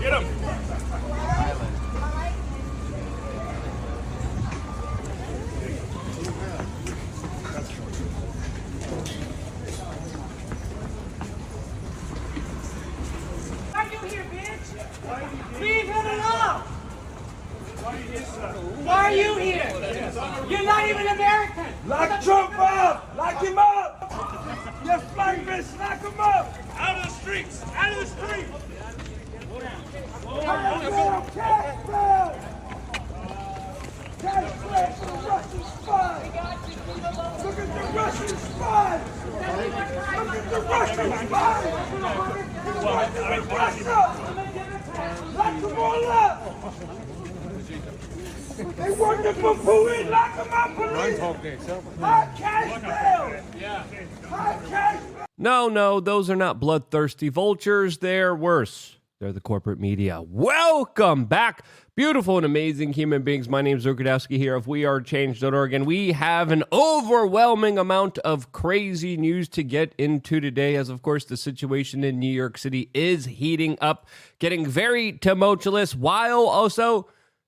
Get him. Why are you here, bitch? Leave him alone! Why are you here? You're not even American! Lock Trump up! Lock him up! You flag bitch, lock him up! Out of the streets! Out of the streets! Cash bail! Cash bail for the Russian spy! Look at the Russian spy! Look at the Russian spy! Lock them all up! They working for Putin! Lock them up, police! Hot cash bail! Hot cash bail! No, those are not bloodthirsty vultures. They're worse. They're the corporate media. Welcome back, beautiful and amazing human beings. My name is Rukadowski here of WeAreChange.org, and we have an overwhelming amount of crazy news to get into today, as of course the situation in New York City is heating up, getting very tumultuous, while also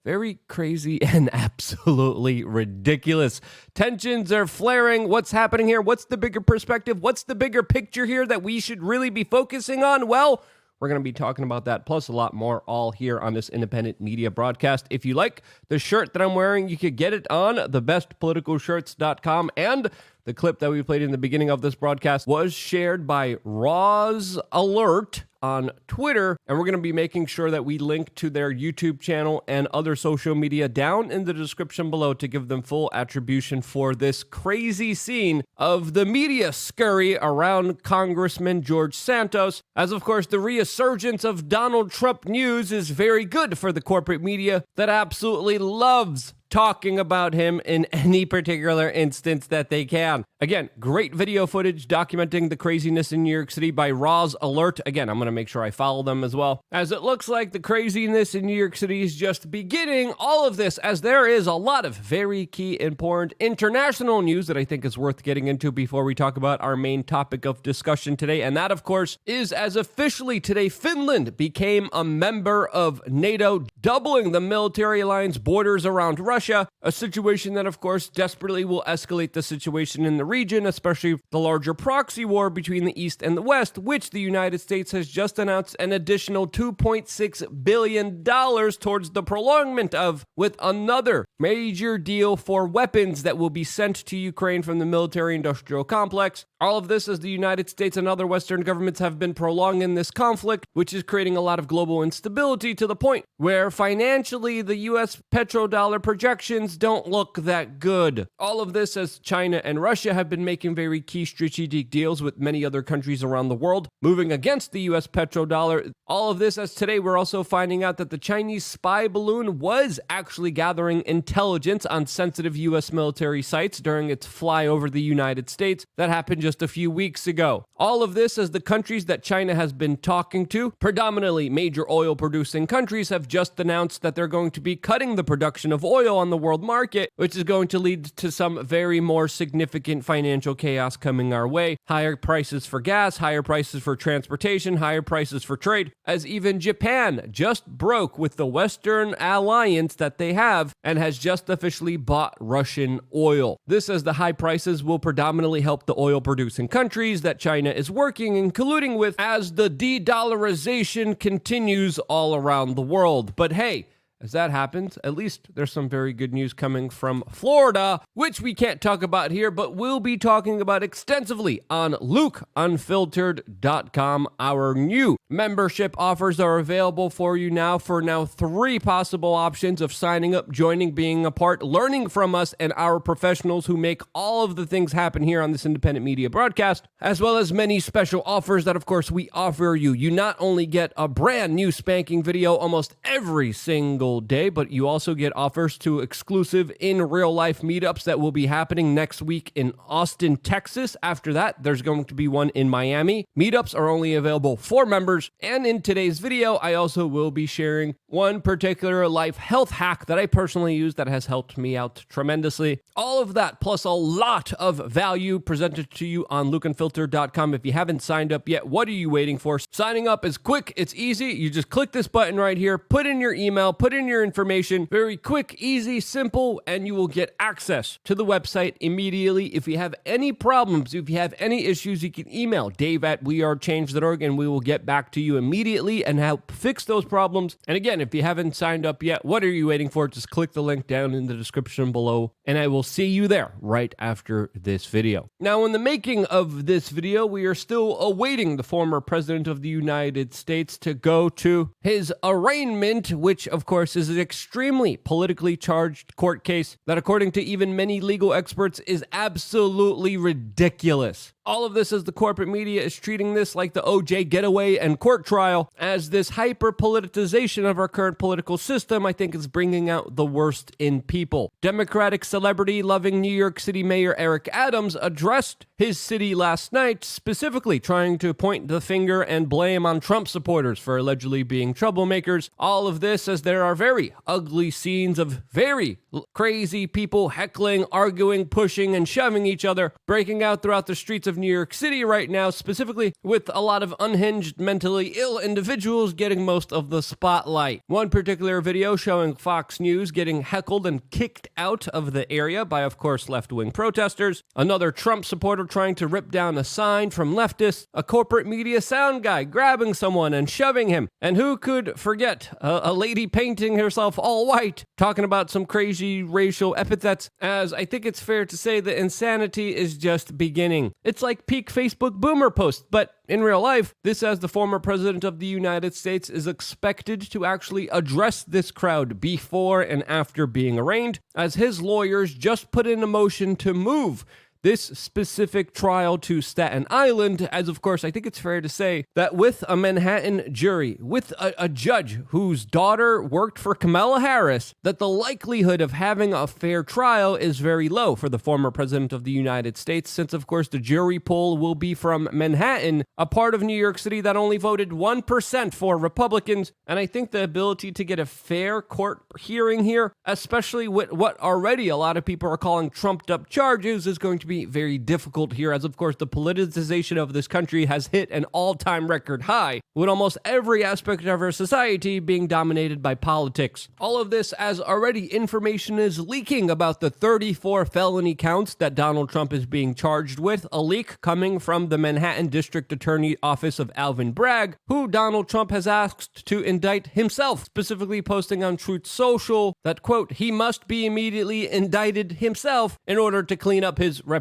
very crazy and absolutely ridiculous. Tensions are flaring. What's happening here? What's the bigger perspective? What's the bigger picture here that we should really be focusing on? Well, we're going to be talking about that, plus a lot more, all here on this independent media broadcast. If you like the shirt that I'm wearing, you could get it on thebestpoliticalshirts.com. And the clip that we played in the beginning of this broadcast was shared by Roz Alert on Twitter, and we're going to be making sure that we link to their YouTube channel and other social media down in the description below to give them full attribution for this crazy scene of the media scurry around Congressman George Santos, as of course the resurgence of Donald Trump news is very good for the corporate media that absolutely loves talking about him in any particular instance that they can. Again, great video footage documenting the craziness in New York City by Roz Alert. Again, I'm going to make sure I follow them as well, as it looks like the craziness in New York City is just beginning. All of this, as there is a lot of very key, important international news that I think is worth getting into before we talk about our main topic of discussion today. And that, of course, is as officially today, Finland became a member of NATO, doubling the military alliance borders around Russia. A situation that, of course, desperately will escalate the situation in the region, especially the larger proxy war between the East and the West, which the United States has just announced an additional $2.6 billion towards the prolongment of, with another major deal for weapons that will be sent to Ukraine from the military-industrial complex. All of this as the United States and other Western governments have been prolonging this conflict, which is creating a lot of global instability to the point where financially the U.S. petrodollar projections don't look that good. All of this as China and Russia have been making very key strategic deals with many other countries around the world, moving against the U.S. petrodollar. All of this as today we're also finding out that the Chinese spy balloon was actually gathering intelligence on sensitive U.S. military sites during its flyover the United States that happened just a few weeks ago. All of this as the countries that China has been talking to, predominantly major oil producing countries, have just announced that they're going to be cutting the production of oil on the world market, which is going to lead to some very more significant financial chaos coming our way. Higher prices for gas, higher prices for transportation, higher prices for trade, as even Japan just broke with the Western alliance that they have and has just officially bought Russian oil. This as the high prices will predominantly help the oil producing countries that China is working and colluding with as the de-dollarization continues all around the world. But hey, as that happens, at least there's some very good news coming from Florida, which we can't talk about here, but we'll be talking about extensively on LukeUnfiltered.com. Our new membership offers are available for you now for 3 possible options of signing up, joining, being a part, learning from us and our professionals who make all of the things happen here on this independent media broadcast, as well as many special offers that, of course, we offer you. You not only get a brand new spanking video almost every single single day, but you also get offers to exclusive in real life meetups that will be happening next week in Austin, Texas. After that, there's going to be one in Miami. Meetups are only available for members. And in today's video, I also will be sharing one particular life health hack that I personally use that has helped me out tremendously. All of that plus a lot of value presented to you on lukeandfilter.com. If you haven't signed up yet, what are you waiting for? Signing up is quick. It's easy. You just click this button right here, put in your email, put in your information. Very quick, easy, simple, and you will get access to the website immediately. If you have any problems, if you have any issues, you can email dave@wearechange.org and we will get back to you immediately and help fix those problems. And again, if you haven't signed up yet, what are you waiting for? Just click the link down in the description below and I will see you there right after this video. Now, in the making of this video, we are still awaiting the former president of the United States to go to his arraignment, which of course is an extremely politically charged court case that, according to even many legal experts, is absolutely ridiculous. All of this as the corporate media is treating this like the OJ getaway and court trial, as this hyper-politicization of our current political system, I think, is bringing out the worst in people. Democratic celebrity-loving New York City Mayor Eric Adams addressed his city last night, specifically trying to point the finger and blame on Trump supporters for allegedly being troublemakers. All of this as there are very ugly scenes of very crazy people heckling, arguing, pushing, and shoving each other, breaking out throughout the streets of New York City right now, specifically with a lot of unhinged, mentally ill individuals getting most of the spotlight. One particular video showing Fox News getting heckled and kicked out of the area by, of course, left-wing protesters. Another Trump supporter trying to rip down a sign from leftists. A corporate media sound guy grabbing someone and shoving him. And who could forget a lady painting herself all white, talking about some crazy racial epithets, as I think it's fair to say the insanity is just beginning. It's like peak Facebook boomer post, but in real life, this as the former president of the United States is expected to actually address this crowd before and after being arraigned, as his lawyers just put in a motion to move this specific trial to Staten Island, as of course I think it's fair to say that with a Manhattan jury, with a judge whose daughter worked for Kamala Harris, that the likelihood of having a fair trial is very low for the former president of the United States, since of course the jury pool will be from Manhattan, a part of New York City that only voted 1% for Republicans. And I think the ability to get a fair court hearing here, especially with what already a lot of people are calling trumped up charges, is going to be very difficult here, as of course the politicization of this country has hit an all-time record high, with almost every aspect of our society being dominated by politics. All of this as already information is leaking about the 34 felony counts that Donald Trump is being charged with, a leak coming from the Manhattan District Attorney Office of Alvin Bragg, who Donald Trump has asked to indict himself, specifically posting on Truth Social that, quote, he must be immediately indicted himself in order to clean up his reputation.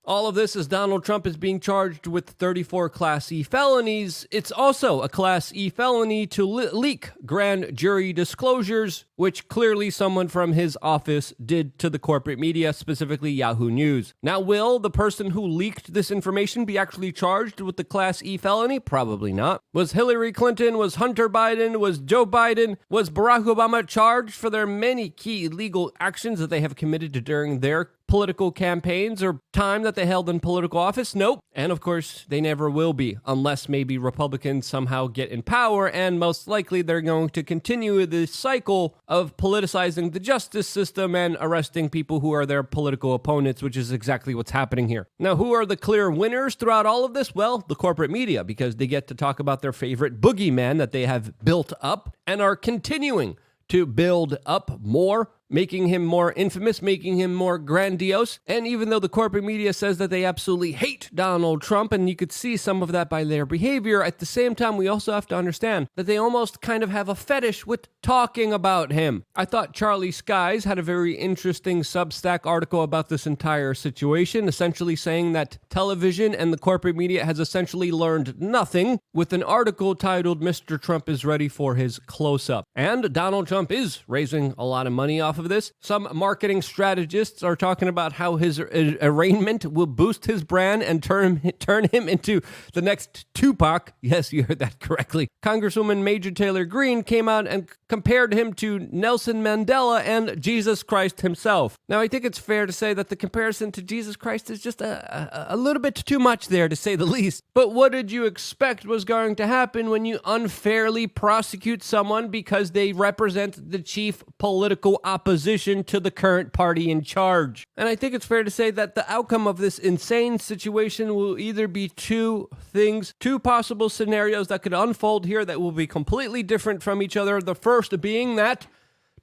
All of this as Donald Trump is being charged with 34 Class E felonies. It's also a Class E felony to leak grand jury disclosures, which clearly someone from his office did to the corporate media, specifically Yahoo News. Now, will the person who leaked this information be actually charged with the Class E felony? Probably not. Was Hillary Clinton, was Hunter Biden, was Joe Biden, was Barack Obama charged for their many key legal actions that they have committed during their political campaigns or time that they held in political office? Nope. And of course, they never will be, unless maybe Republicans somehow get in power, and most likely they're going to continue this cycle of politicizing the justice system and arresting people who are their political opponents, which is exactly what's happening here. Now, who are the clear winners throughout all of this? Well, the corporate media, because they get to talk about their favorite boogeyman that they have built up and are continuing to build up more, making him more infamous, making him more grandiose. And even though the corporate media says that they absolutely hate Donald Trump, and you could see some of that by their behavior, at the same time, we also have to understand that they almost kind of have a fetish with talking about him. I thought Charlie Skies had a very interesting Substack article about this entire situation, essentially saying that television and the corporate media has essentially learned nothing, with an article titled "Mr. Trump is ready for his close-up." And Donald Trump is raising a lot of money off of this. Some marketing strategists are talking about how his arraignment will boost his brand and turn him into the next Tupac. Yes, you heard that correctly. Congresswoman Major Taylor Greene came out and compared him to Nelson Mandela and Jesus Christ himself. Now, I think it's fair to say that the comparison to Jesus Christ is just a little bit too much there, to say the least. But what did you expect was going to happen when you unfairly prosecute someone because they represent the chief political opposition to the current party in charge? And I think it's fair to say that the outcome of this insane situation will either be two things, two possible scenarios that could unfold here that will be completely different from each other. The first being that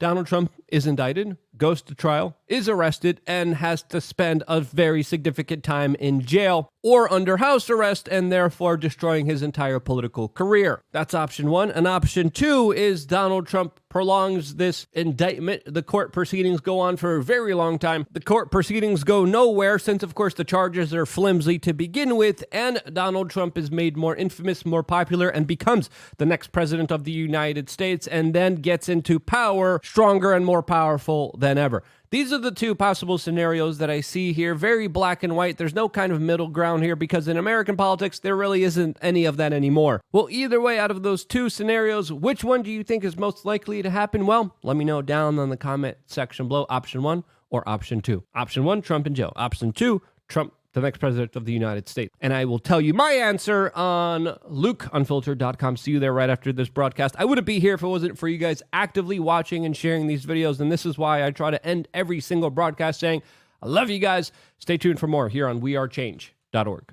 Donald Trump is indicted, goes to trial, is arrested, and has to spend a very significant time in jail or under house arrest, and therefore destroying his entire political career. That's option one. And option two is Donald Trump prolongs this indictment. The court proceedings go on for a very long time. The court proceedings go nowhere since, of course, the charges are flimsy to begin with, and Donald Trump is made more infamous, more popular, and becomes the next president of the United States, and then gets into power stronger and more powerful than ever. These are the two possible scenarios that I see here, very black and white. There's no kind of middle ground here because in American politics, there really isn't any of that anymore. Well, either way, out of those two scenarios, which one do you think is most likely to happen? Well, let me know down in the comment section below, option one or option two. Option one, Trump in jail. Option two, Trump the next president of the United States. And I will tell you my answer on LukeUnfiltered.com. See you there right after this broadcast. I wouldn't be here if it wasn't for you guys actively watching and sharing these videos. And this is why I try to end every single broadcast saying, I love you guys. Stay tuned for more here on wearechange.org.